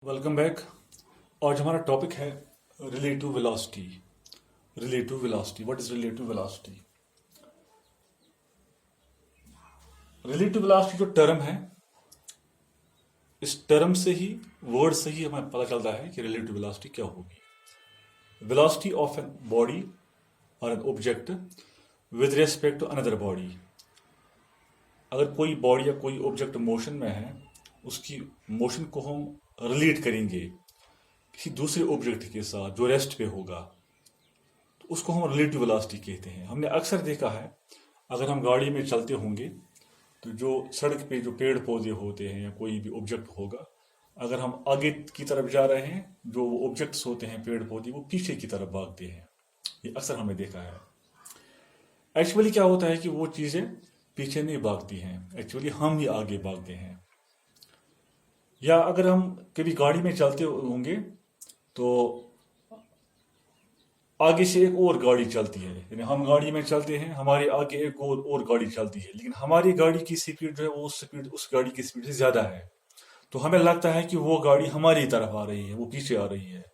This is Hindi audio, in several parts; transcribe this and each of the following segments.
Welcome back. आज हमारा टॉपिक है relative velocity. Relative velocity, what is relative velocity? Relative velocity जो टर्म है, इस टर्म से ही, वर्ड से ही हमें पता चलता है कि रिलेटिव वेलोसिटी क्या होगी। वेलोसिटी ऑफ एन बॉडी और an object with respect to another body. अगर कोई बॉडी या कोई ऑब्जेक्ट मोशन में है, उसकी मोशन को हम रिलेट करेंगे किसी दूसरे ऑब्जेक्ट के साथ जो रेस्ट पे होगा, तो उसको हम रिलेटिव वेलोसिटी कहते हैं। हमने अक्सर देखा है, अगर हम गाड़ी में चलते होंगे तो जो सड़क पे जो पेड़ पौधे होते हैं या कोई भी ऑब्जेक्ट होगा, अगर हम आगे की तरफ जा रहे हैं, जो ऑब्जेक्ट्स होते हैं पेड़ पौधे, वो पीछे की तरफ भागते हैं। ये अक्सर हमने देखा है। एक्चुअली क्या होता है कि वो चीज़ें पीछे नहीं भागती हैं, एक्चुअली हम ही आगे भागते हैं। या अगर हम कभी गाड़ी में चलते होंगे तो आगे से एक और गाड़ी चलती है, यानी हम गाड़ी में चलते हैं, हमारे आगे एक और गाड़ी चलती है, लेकिन हमारी गाड़ी की स्पीड जो है वो स्पीड उस गाड़ी की स्पीड से ज़्यादा है। तो हमें लगता है कि वो गाड़ी हमारी तरफ आ रही है, वो पीछे आ रही है।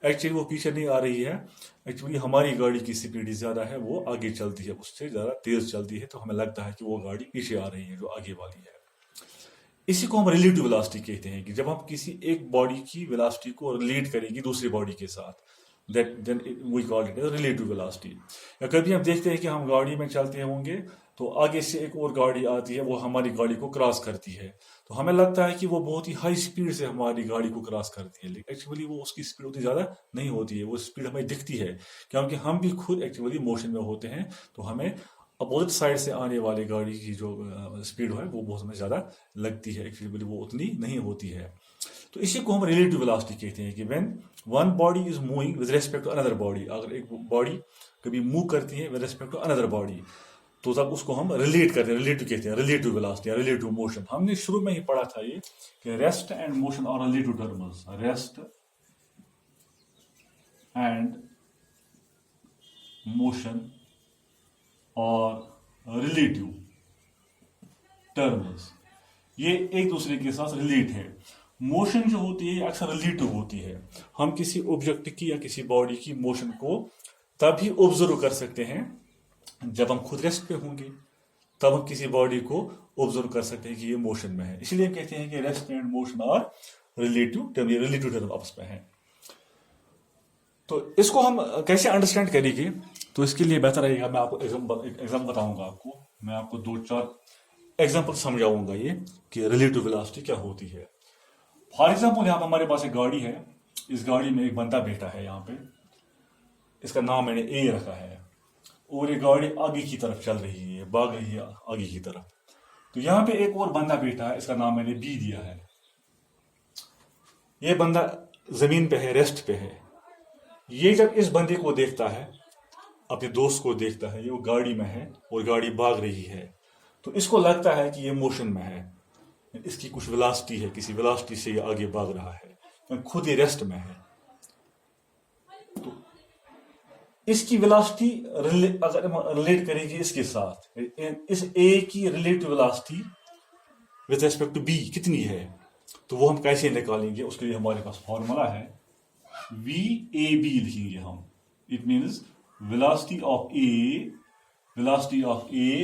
एक्चुअली वो पीछे नहीं आ रही है, एक्चुअली हमारी गाड़ी की स्पीड ज़्यादा है, वो आगे चलती है, उससे ज़्यादा तेज़ चलती है, तो हमें लगता है कि वो गाड़ी पीछे आ रही है जो आगे वाली है। इसी को हम रिलेटिव वेलोसिटी कहते हैं कि जब हम किसी एक बॉडी की वेलोसिटी को रिलेट करेंगे दूसरी बॉडी के साथ, that then we call it relative velocity. या कभी हम देखते हैं कि हम गाड़ी में चलते होंगे तो आगे से एक और गाड़ी आती है, वो हमारी गाड़ी को क्रॉस करती है, तो हमें लगता है कि वो बहुत ही हाई स्पीड से हमारी गाड़ी को क्रॉस करती है, लेकिन एक्चुअली वो उसकी स्पीड उतनी ज़्यादा नहीं होती है। वो स्पीड हमें दिखती है क्योंकि हम भी खुद एक्चुअली मोशन में होते हैं, तो हमें अपोजिट साइड से आने वाली गाड़ी की जो स्पीड है वो बहुत हमें ज़्यादा लगती है, एक्चुअली वो उतनी नहीं होती है। तो इसी को हम रिलेटिव वेलोसिटी कहते हैं कि when one body is moving with respect to another body. अगर एक बॉडी कभी मूव करती है with respect to another body, तो तब उसको हम रिलेट करते हैं, रिलेटिव कहते हैं, रिलेटिव वेलोसिटी या रिलेटिव मोशन। हमने शुरू में ही पढ़ा था ये कि rest and motion are relative terms. Rest and motion और रिलेटिव टर्म्स, ये एक दूसरे के साथ रिलेट है। मोशन जो होती है अक्सर रिलेटिव होती है। हम किसी ऑब्जेक्ट की या किसी बॉडी की मोशन को तभी ऑब्जर्व कर सकते हैं जब हम खुद रेस्ट पे होंगे, तब हम किसी बॉडी को ऑब्जर्व कर सकते हैं कि ये मोशन में है। इसलिए हम कहते हैं कि रेस्ट एंड मोशन और रिलेटिव टर्म आपस में है। तो इसको हम कैसे अंडरस्टैंड करेंगे, तो इसके लिए बेहतर रहेगा मैं आपको एग्जाम बताऊंगा। मैं आपको 2-4 एग्जाम्पल समझाऊंगा ये कि रिलेटिव वेलोसिटी क्या होती है। फॉर एग्जाम्पल, यहाँ पर हमारे पास एक गाड़ी है, इस गाड़ी में एक बंदा बैठा है, यहाँ पे इसका नाम मैंने ए रखा है, और ये गाड़ी आगे की तरफ चल रही है, भाग रही है आगे की तरफ। तो यहाँ पे एक और बंदा बैठा है, इसका नाम मैंने बी दिया है। ये बंदा जमीन पे है, रेस्ट पे है। ये जब इस बंदे को देखता है, अपने दोस्त को देखता है, ये वो गाड़ी में है और गाड़ी भाग रही है, तो इसको लगता है कि ये मोशन में है, इसकी कुछ वेलोसिटी है, किसी वेलोसिटी से ये आगे भाग रहा है, खुद ही रेस्ट में है। तो इसकी वेलोसिटी अगर हम रिलेट करेंगे इसके साथ, इस ए की relative velocity with respect to B कितनी है, तो वो हम कैसे निकालेंगे, उसके लिए हमारे पास फॉर्मूला है वी ए बी लिखेंगे हम। It means velocity of A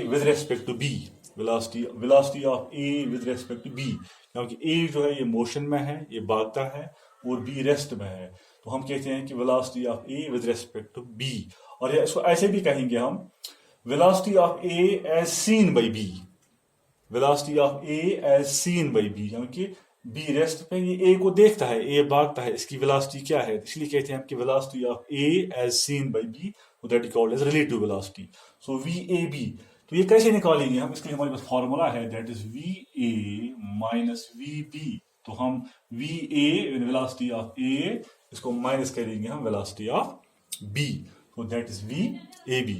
with respect to B, velocity of A with respect to B, क्योंकि A जो है ये मोशन में है, ये भागता है, और B रेस्ट में है, तो हम कहते हैं कि velocity of A with respect to B। और इसको ऐसे भी कहेंगे हम velocity of A as seen by B, velocity of A as seen by B, क्योंकि बी रेस्ट पे, ये ए को देखता है, ए भागता है, इसकी वेलोसिटी क्या है, इसलिए कहते हैं कि velocity of A as seen by B, that is called as relative velocity. So we A B, तो ये कैसे निकालेंगे हम, इसके लिए हमारे पास फॉर्मूला है, that is we A minus we B. तो हम we A velocity of A, इसको माइनस करेंगे हम वेलोसिटी ऑफ बी, तो that is we A B.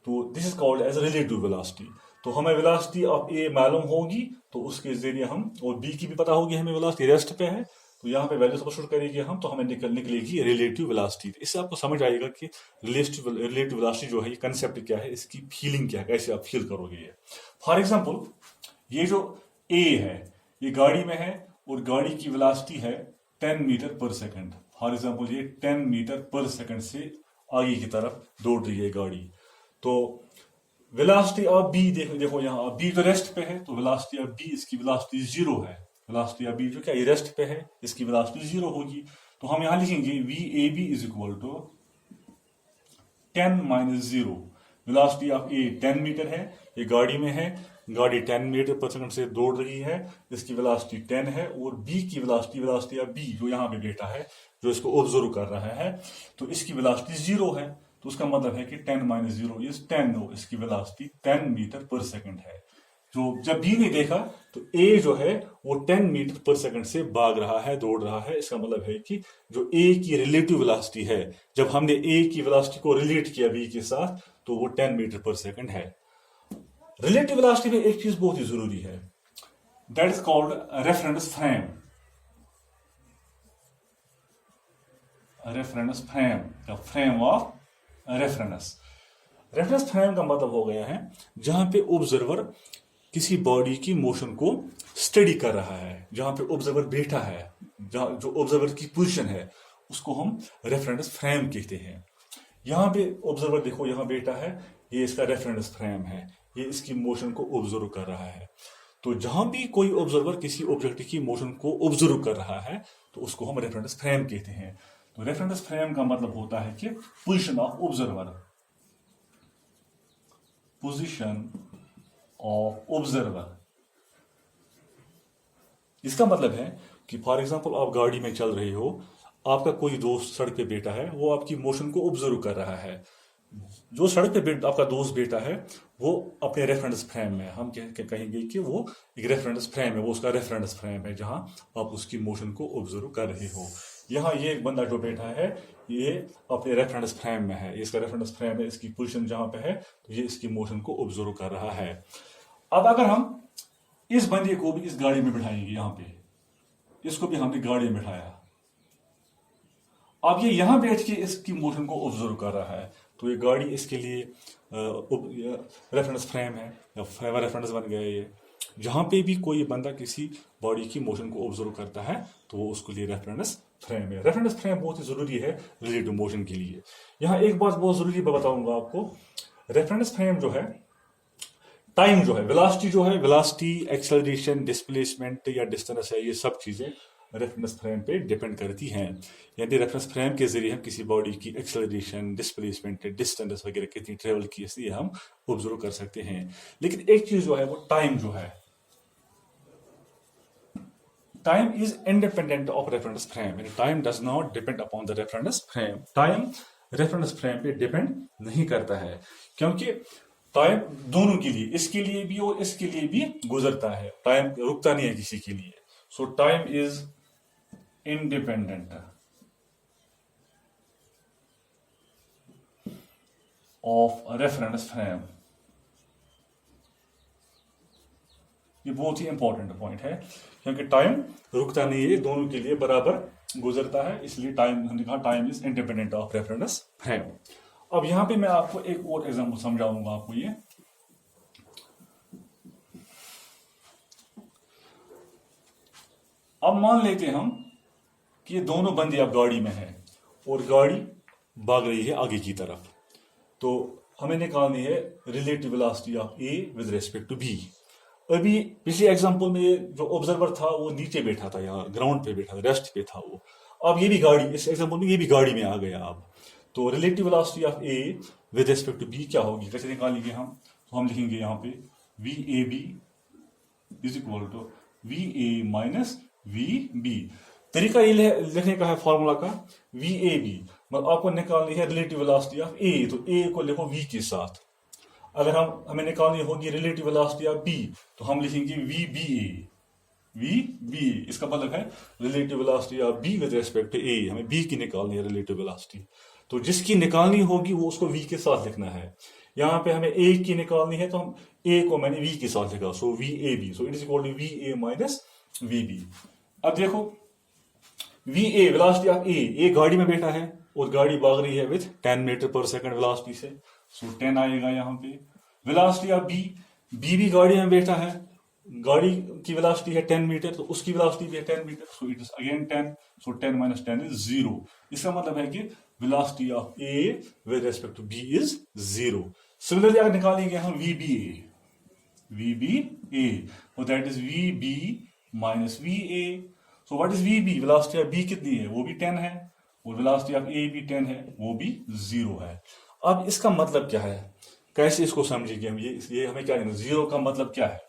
तो this is called as relative velocity. तो हमें वेलोसिटी ऑफ ए मालूम होगी, तो उसके जरिए हम, और बी की भी पता होगी हमें, वेलोसिटी रेस्ट पे है, तो यहाँ पे वैल्यू सब्स्टिट्यूट करेंगे हम, तो हमें निकलेगी रिलेटिव वेलोसिटी। इससे आपको समझ आएगा कि रिलेटिव वेलोसिटी जो है, ये कंसेप्ट क्या है, इसकी फीलिंग क्या है, कैसे आप फील करोगे ये। फॉर एग्जाम्पल, ये जो ए है ये गाड़ी में है और गाड़ी की वेलोसिटी है 10 meter per second. For example ये 10 मीटर पर सेकंड से आगे की तरफ दौड़ रही है गाड़ी। तो वेलोसिटी ऑफ बी देखो यहाँ बी तो रेस्ट पे है, तो वेलोसिटी ऑफ बी, इसकी वेलोसिटी 0 है। वेलोसिटी ऑफ बी जो क्या ये रेस्ट पे है, इसकी वेलोसिटी 0 होगी। तो हम यहां लिखेंगे V A B is equal to 10 minus 0। Velocity of A 10 meter है, ये गाड़ी में है, गाड़ी 10 मीटर पर सेकंड से दौड़ रही है, इसकी वेलोसिटी 10 है। और बी की वेलोसिटी ऑफ बी जो यहाँ पे बैठा है, जो इसको ऑब्जर्व कर रहा है, तो इसकी वेलोसिटी 0 है। तो उसका मतलब है कि 10 माइनस 0 इज 10। हो इसकी वेलोसिटी 10 मीटर पर सेकंड है। जो जब बी ने देखा तो ए जो है वो 10 मीटर पर सेकंड से भाग रहा है, दौड़ रहा है। इसका मतलब है कि जो ए की रिलेटिव वेलोसिटी है, जब हमने ए की वेलोसिटी को रिलेट किया बी के साथ, तो वो 10 मीटर पर सेकंड है। रिलेटिव वेलोसिटी में एक चीज बहुत ही जरूरी है, that is called reference frame. Reference frame, the frame of reference. Reference frame का मतलब हो गया है जहां पे ऑब्जर्वर किसी बॉडी की मोशन को स्टडी कर रहा है, जहां पे ऑब्जर्वर बैठा है, जहां जो ऑब्जर्वर की पोजीशन है, उसको हम रेफरेंस फ्रेम कहते हैं। यहां पे ऑब्जर्वर देखो यहां बैठा है, ये इसका रेफरेंस फ्रेम है, ये इसकी मोशन को ऑब्जर्व कर रहा है। तो जहां भी कोई ऑब्जर्वर किसी ऑब्जेक्ट की मोशन को ऑब्जर्व कर रहा है, तो उसको हम रेफरेंस फ्रेम कहते हैं। तो रेफरेंस फ्रेम का मतलब होता है कि position of observer, position of observer. इसका मतलब है कि फॉर एग्जांपल आप गाड़ी में चल रहे हो, आपका कोई दोस्त सड़क पे बैठा है, वो आपकी मोशन को ऑब्जर्व कर रहा है। जो सड़क पे आपका दोस्त बैठा है, वो अपने रेफरेंस फ्रेम में, हम कहेंगे कि वो एक रेफरेंस फ्रेम है, वो उसका रेफरेंस फ्रेम है जहां आप उसकी मोशन को ऑब्जर्व कर रहे हो। यहाँ ये एक बंदा जो बैठा है, ये अपने रेफरेंस फ्रेम में है, इसका रेफरेंस फ्रेम है, इसकी पोजीशन जहां पे है, तो ये इसकी मोशन को ऑब्जर्व कर रहा है। अब अगर हम इस बंदे को भी इस गाड़ी में बिठाएंगे, यहाँ पे इसको भी हमने गाड़ी में बिठाया, अब ये यहां बैठ के इसकी मोशन को ऑब्जर्व कर रहा है, तो ये गाड़ी इसके लिए रेफरेंस फ्रेम है, या रेफरेंस बन गया ये। जहां पे भी कोई बंदा किसी बॉडी की मोशन को ऑब्जर्व करता है, तो वो उसके लिए रेफरेंस फ्रेम है। रेफरेंस फ्रेम बहुत ही जरूरी है रिलेटिव मोशन के लिए। यहाँ एक बात बहुत जरूरी बताऊंगा आपको, रेफरेंस फ्रेम जो है, टाइम जो है, वेलोसिटी जो है, वेलोसिटी, एक्सेलरेशन, डिस्प्लेसमेंट या डिस्टेंस है, ये सब चीजें रेफरेंस फ्रेम पे डिपेंड करती हैं। यानी रेफरेंस फ्रेम के जरिए हम किसी बॉडी की एक्सेलरेशन, डिस्प्लेसमेंट, डिस्टेंस वगैरह कितनी ट्रेवल की, इसलिए हम ऑब्जर्व कर सकते हैं। लेकिन एक चीज जो है, वो टाइम जो है, time is independent of reference frame. Time does not depend upon the reference frame. Time reference frame पे डिपेंड नहीं करता है, क्योंकि टाइम दोनों के लिए, इसके लिए भी और इसके लिए भी गुजरता है। टाइम रुकता नहीं है किसी के लिए। सो time is independent of reference frame. ये बहुत ही इंपॉर्टेंट पॉइंट है, क्योंकि टाइम रुकता नहीं है, दोनों के लिए बराबर गुजरता है, इसलिए टाइम, हमने कहा time is independent of reference frame. अब यहां पे मैं आपको एक और एग्जांपल समझाऊंगा आपको ये। अब मान लेते हम कि ये दोनों बंदे अब गाड़ी में हैं और गाड़ी भाग रही है आगे की तरफ, तो हमें निकालनी है relative velocity of A with respect to B. अभी पिछले एग्जांपल में ये जो ऑब्जर्वर था वो नीचे बैठा था, यहाँ ग्राउंड पे बैठा था, रेस्ट पे था वो। अब ये भी गाड़ी, इस एग्जांपल में ये भी गाड़ी में आ गया। अब तो relative velocity of A with respect to B क्या होगी, कैसे निकालेंगे हम? तो हम लिखेंगे यहाँ पे V A B is equal to V A minus we B. तरीका ये लिखने का है फॉर्मूला का, वी ए बी मतलब आपको निकालनी है रिलेटिव वेलोसिटी ऑफ ए, तो ए को लिखो वी के साथ। अगर हमें निकालनी होगी रिलेटिव वेलोसिटी ऑफ बी, तो हम लिखेंगे v B A, v B. इसका मतलब है relative velocity of B with respect to A, हमें बी की निकालनी है रिलेटिव वेलोसिटी। तो जिसकी निकालनी होगी वो उसको वी के साथ लिखना है। यहाँ पे हमें ए की निकालनी है, तो हम ए को मैंने वी के साथ लिखा, so we A B, so it is equal to V A minus we B. अब देखो V A velocity of A गाड़ी में बैठा है और गाड़ी भाग रही है with 10 meter per second velocity से, सो 10 आएगा यहाँ पे। वेलोसिटी ऑफ बी भी गाड़ी में बैठा है गाड़ी की वेलोसिटी है 10 मीटर, तो उसकी वेलोसिटी भी है 10 meter, so it is again 10, so 10 minus 10 is 0। इसका मतलब है कि velocity of A with respect to B is 0। Similarly अगर निकालेंगे हम VBA, so that is VB minus VA। so what is VB? Velocity of B कितनी है? वो भी 10 है, और वेलोसिटी ऑफ A भी 10 है, वो भी 0 है। अब इसका मतलब क्या है, कैसे इसको समझेंगे हम? ये हमें क्या कहना, 0 का मतलब क्या है?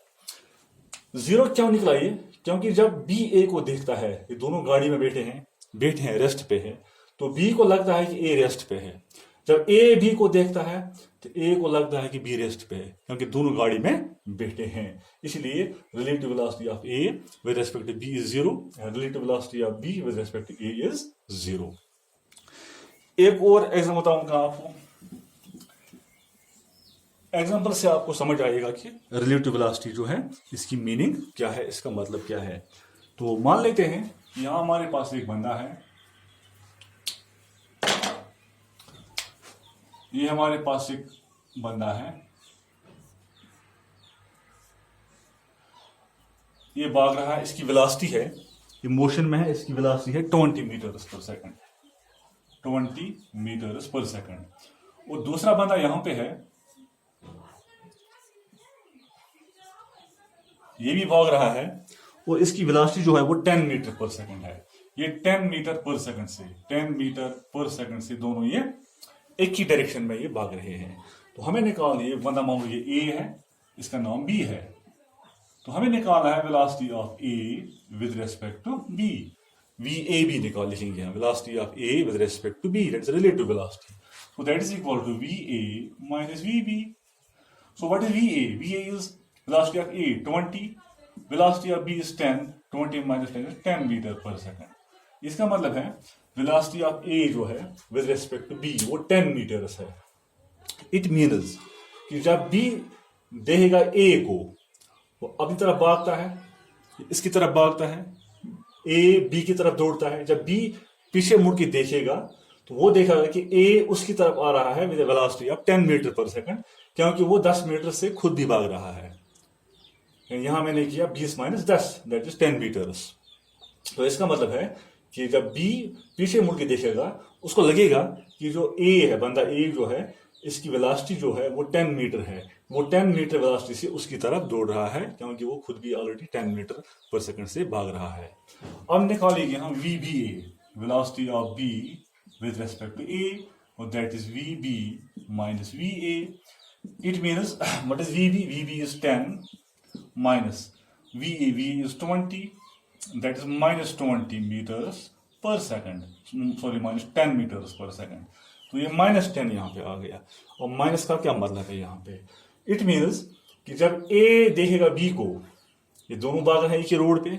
0 क्यों निकला ये? क्योंकि जब B A को देखता है, ये दोनों गाड़ी में बैठे हैं रेस्ट पे है, तो B को लगता है कि A रेस्ट पे है। जब A B को देखता है तो A को लगता है कि B रेस्ट पे है, क्योंकि दोनों गाड़ी में बैठे हैं। इसलिए relative velocity of A with respect to B is 0 and relative velocity of B with respect to A is 0। एक और एग्जांपल बताऊंगा आपको, एग्जांपल से आपको समझ आएगा कि रिलेटिव वेलोसिटी जो है इसकी मीनिंग क्या है, इसका मतलब क्या है। तो मान लेते हैं यहां हमारे पास एक बंदा है, ये हमारे पास एक बंदा है, ये भाग रहा है, इसकी वेलोसिटी है, ये मोशन में है, इसकी वेलोसिटी है 20 metres per second, 20 metres per second. और दूसरा बंदा यहां पे है, ये भी भाग रहा है, और इसकी वेलोसिटी जो है वो 10 मीटर पर सेकंड है। ये 10 मीटर पर सेकंड से 10 मीटर पर सेकंड से दोनों ये एक ही डायरेक्शन में ये भाग रहे हैं। तो हमें निकालना है, बंदा मान लो ये A है, इसका नाम B है, तो हमें निकालना है velocity of A with respect to B। VAB निकाल लिखेंगे हम, velocity of A with respect to B, that is relative velocity. So that is equal to VA minus VB। So what is VA? VA is velocity of A 20, velocity of B is 10, 20 minus 10 is 10 meter per second. इसका मतलब है velocity of A जो है with respect to B वो 10 मीटर है। इट मीन्स कि जब B देखेगा A को, वो अपनी तरफ भागता है, इसकी तरफ भागता है, A B की तरफ दौड़ता है। जब B पीछे मुड़ के देखेगा तो वो देखेगा कि A उसकी तरफ आ रहा है with velocity of 10 meter per second, क्योंकि वो 10 मीटर से खुद भी भाग रहा है। यहां मैंने किया 20 माइनस 10, दैट इज 10 मीटर्स। तो इसका मतलब है कि जब B पीछे मुड़ के देखेगा, उसको लगेगा कि जो A है, बंदा A जो है, इसकी वेलोसिटी जो है वो 10 मीटर है, वो 10 मीटर वेलोसिटी से उसकी तरफ दौड़ रहा है, क्योंकि वो खुद भी ऑलरेडी 10 मीटर पर सेकंड से भाग रहा है। अब निकालेंगे हम VBA, velocity of B with respect to A, और that is VB minus VA। It means what is VB? VB is 10 minus VA is 20, that is minus 20 meters per second, sorry minus 10 meters per second। तो ये minus 10 यहाँ पे आ गया, और माइनस का क्या मतलब है यहाँ पे? इट मीन्स कि जब A देखेगा B को, ये दोनों भाग रहे हैं एक ही रोड पे,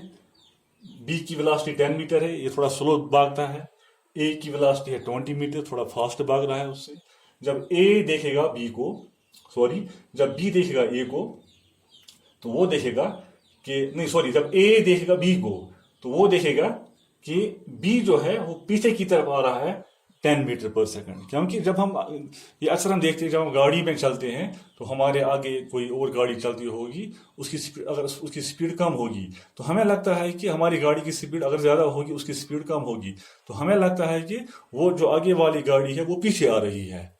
B की वेलोसिटी 10 मीटर है, ये थोड़ा स्लो भागता है, A की वेलोसिटी है 20 मीटर, थोड़ा फास्ट भाग रहा है उससे। जब A देखेगा B को, सॉरी जब B देखेगा A को, तो वो देखेगा कि नहीं, सॉरी जब A देखेगा B को, तो वो देखेगा कि B जो है वो पीछे की तरफ आ रहा है 10 मीटर पर सेकंड। क्योंकि जब हम ये अक्सर हम देखते हैं, जब हम गाड़ी में चलते हैं तो हमारे आगे कोई और गाड़ी चलती होगी, उसकी स्पीड, अगर उसकी स्पीड कम होगी तो हमें लगता है कि हमारी गाड़ी की स्पीड अगर ज्यादा होगी, उसकी स्पीड कम होगी, तो हमें लगता है कि वो जो आगे वाली गाड़ी है वो पीछे आ रही है।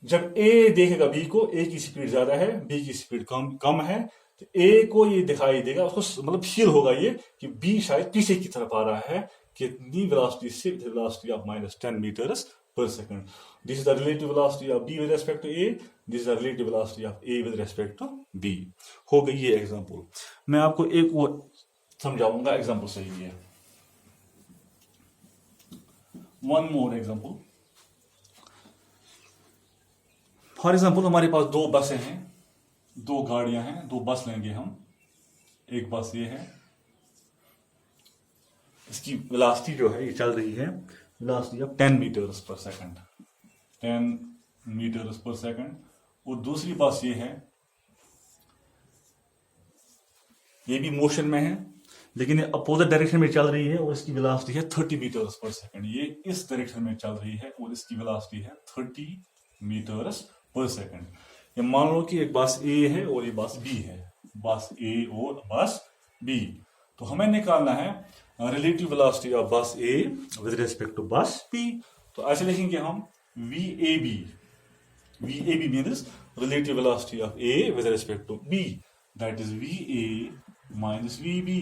जब A देखेगा B को, A की स्पीड ज्यादा है, B की स्पीड कम है, तो A को ये दिखाई देगा, उसको मतलब फील होगा ये कि B शायद पीछे की तरफ आ रहा है, कितनी वेलोसिटी से, velocity of minus 10 meters per second. This is the relative velocity of B with respect to A, this is the relative velocity of A with respect to B। हो गई ये एग्जांपल। मैं आपको एक और समझाऊंगा, एग्जांपल सही है। One more example. For example हमारे पास दो बसें हैं, दो गाड़ियां हैं, दो बस लेंगे हम। एक बस ये है, इसकी वेलोसिटी जो है ये चल रही है velocity of 10 meters per second, 10 meters per second. और दूसरी बस ये है, ये भी मोशन में है, लेकिन ये अपोजिट डायरेक्शन में चल रही है, और इसकी वेलोसिटी है 30 मीटर्स पर सेकंड। ये इस डायरेक्शन में चल रही है और इसकी वेलोसिटी है 30 मीटर्स पर सेकंड। ये मान लो कि एक बस ए है और ये बस बी है, बस ए और बस बी। तो हमें निकालना है relative velocity of bus A with respect to bus B. तो ऐसे लिखेंगे हम we A B, V A B means relative velocity of A with respect to B, that is we A minus we B.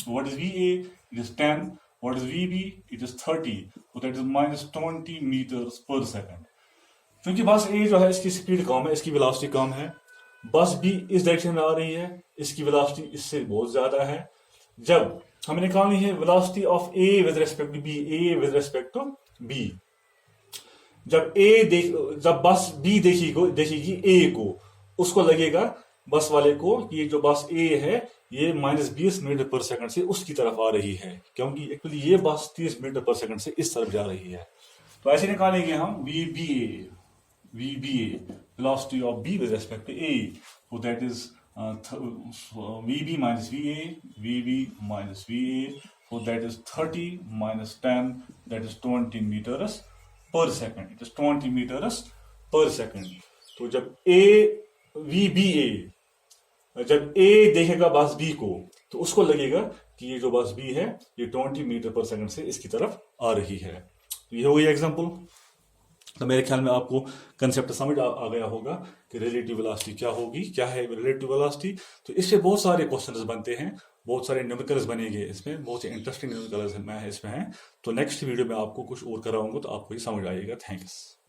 What is VA? It is 10. What is VB? It is 30. So that is minus 20 meters per second. क्योंकि बस ए जो है इसकी स्पीड कम है, इसकी वेलोसिटी कम है, बस बी इस डायरेक्शन में आ रही है, इसकी वेलोसिटी इससे बहुत ज्यादा है। जब हमें निकालनी है velocity of A with respect to B, A with respect to B, जब बस बी देखेगी ए को, उसको लगेगा बस वाले को कि ये जो बस ए है ये -20 मीटर पर सेकंड से उसकी तरफ आ रही है, क्योंकि एक्चुअली ये बस 30 मीटर पर सेकंड से इस तरफ जा रही है। तो ऐसे निकालेंगे हम V B A velocity of B with respect to A, तो that is V B minus V A, तो that is 30 minus 10, that is 20 metres per second. It is 20 metres per second. तो जब जब ए देखेगा बस बी को, तो उसको लगेगा कि ये जो बस बी है ये 20 मीटर पर सेकंड से इसकी तरफ आ रही है। तो ये हो गई एग्जांपल। तो मेरे ख्याल में आपको कंसेप्ट समझ आ गया होगा कि रिलेटिव वेलोसिटी क्या होगी, क्या है रिलेटिव वेलोसिटी। तो इससे बहुत सारे क्वेश्चंस बनते हैं, बहुत सारे न्यूमेरिकल्स बनेंगे इसमें, बहुत से इंटरेस्टिंग न्यूमेरिकल्स इसमें हैं। तो नेक्स्ट वीडियो में आपको कुछ और कराऊंगा तो आपको ये समझ आएगा। थैंक्स।